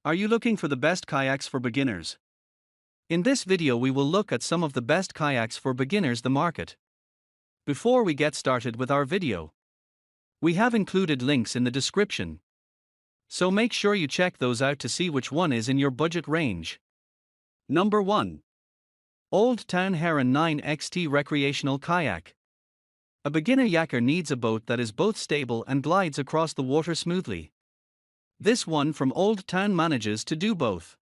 Are you looking for the best kayaks for beginners? In this video we will look at some of the best kayaks for beginners the market. Before we get started with our video, we have included links in the description, so make sure you check those out to see which one is in your budget range. Number 1. Old Town Heron 9XT Recreational Kayak. A beginner yaker needs a boat that is both stable and glides across the water smoothly. This one from Old Town manages to do both.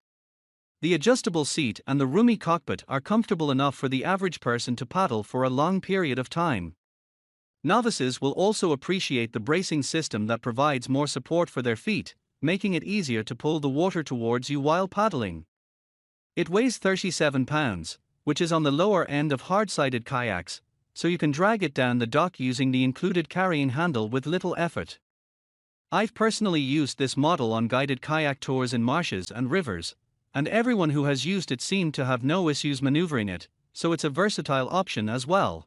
The adjustable seat and the roomy cockpit are comfortable enough for the average person to paddle for a long period of time. Novices will also appreciate the bracing system that provides more support for their feet, making it easier to pull the water towards you while paddling. It weighs 37 pounds, which is on the lower end of hard-sided kayaks, so you can drag it down the dock using the included carrying handle with little effort. I've personally used this model on guided kayak tours in marshes and rivers, and everyone who has used it seemed to have no issues maneuvering it, so it's a versatile option as well.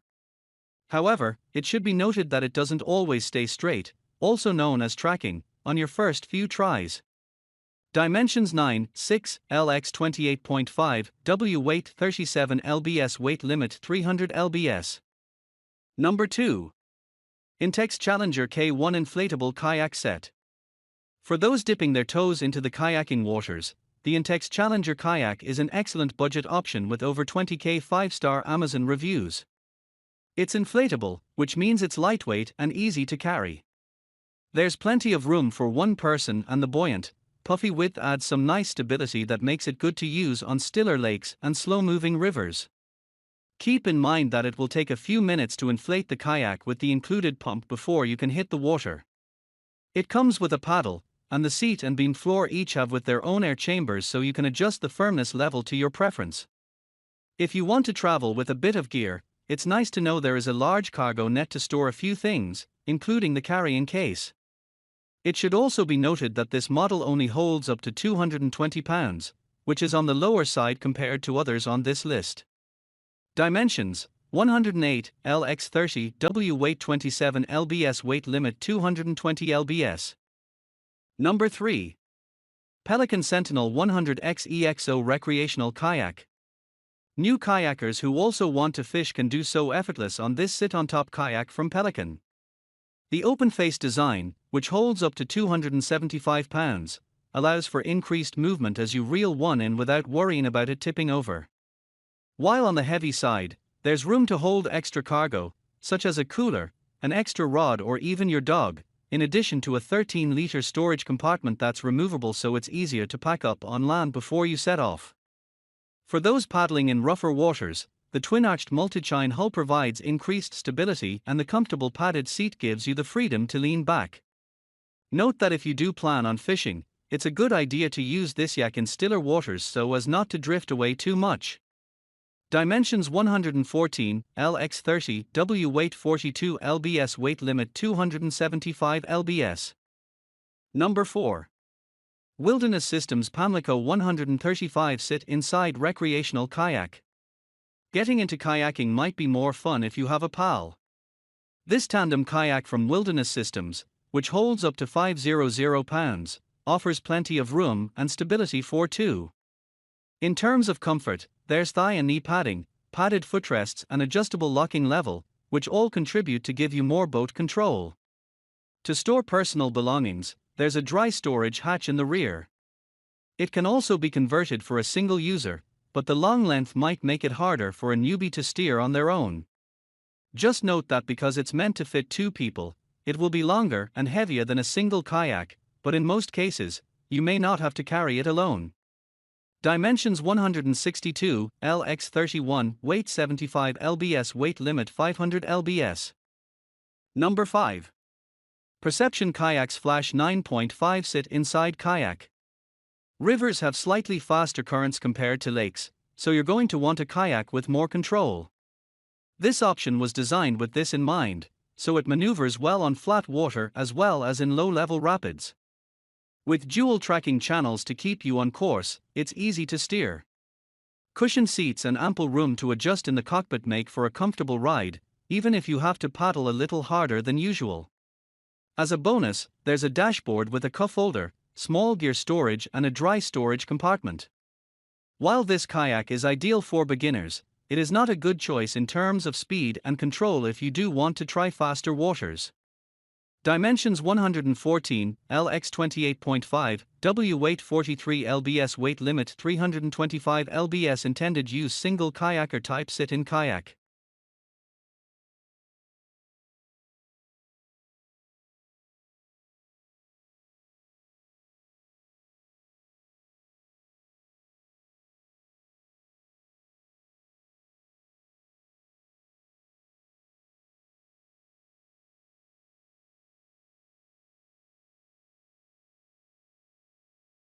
However, it should be noted that it doesn't always stay straight, also known as tracking, on your first few tries. Dimensions 9.6 LX 28.5 W weight 37 lbs weight limit 300 lbs. Number 2. Intex Challenger K1 Inflatable Kayak Set. For those dipping their toes into the kayaking waters, the Intex Challenger Kayak is an excellent budget option with over 20k 5-star Amazon reviews. It's inflatable, which means it's lightweight and easy to carry. There's plenty of room for one person, and the buoyant, puffy width adds some nice stability that makes it good to use on stiller lakes and slow-moving rivers. Keep in mind that it will take a few minutes to inflate the kayak with the included pump before you can hit the water. It comes with a paddle, and the seat and beam floor each have with their own air chambers, so you can adjust the firmness level to your preference. If you want to travel with a bit of gear, it's nice to know there is a large cargo net to store a few things, including the carrying case. It should also be noted that this model only holds up to 220 pounds, which is on the lower side compared to others on this list. Dimensions: 108 LX 30 W weight 27 lbs weight limit 220 lbs. Number 3. Pelican Sentinel 100X EXO Recreational Kayak. New kayakers who also want to fish can do so effortless on this sit-on-top kayak from Pelican. The open-face design, which holds up to 275 pounds, allows for increased movement as you reel one in without worrying about it tipping over. While on the heavy side, there's room to hold extra cargo, such as a cooler, an extra rod, or even your dog, in addition to a 13-liter storage compartment that's removable so it's easier to pack up on land before you set off. For those paddling in rougher waters, the twin-arched multi-chine hull provides increased stability, and the comfortable padded seat gives you the freedom to lean back. Note that if you do plan on fishing, it's a good idea to use this yak in stiller waters so as not to drift away too much. Dimensions: 114 LX 30 W weight 42 lbs weight limit 275 lbs. Number 4. Wilderness Systems Pamlico 135 Sit Inside Recreational Kayak. Getting into kayaking might be more fun if you have a pal. This tandem kayak from Wilderness Systems, which holds up to 500 pounds, offers plenty of room and stability for two. In terms of comfort, there's thigh and knee padding, padded footrests, and adjustable locking level, which all contribute to give you more boat control. To store personal belongings, there's a dry storage hatch in the rear. It can also be converted for a single user, but the long length might make it harder for a newbie to steer on their own. Just note that because it's meant to fit two people, it will be longer and heavier than a single kayak, but in most cases, you may not have to carry it alone. Dimensions: 162 LX 31 weight 75 lbs weight limit 500 lbs. Number 5. Perception Kayaks Flash 9.5 Sit Inside Kayak. Rivers have slightly faster currents compared to lakes, so you're going to want a kayak with more control. This option was designed with this in mind, so it maneuvers well on flat water as well as in low-level rapids. With dual tracking channels to keep you on course, it's easy to steer. Cushioned seats and ample room to adjust in the cockpit make for a comfortable ride, even if you have to paddle a little harder than usual. As a bonus, there's a dashboard with a cup holder, small gear storage, and a dry storage compartment. While this kayak is ideal for beginners, it is not a good choice in terms of speed and control if you do want to try faster waters. Dimensions 114 lx 28.5 W weight 43 lbs weight limit 325 lbs intended use single kayaker type sit-in kayak.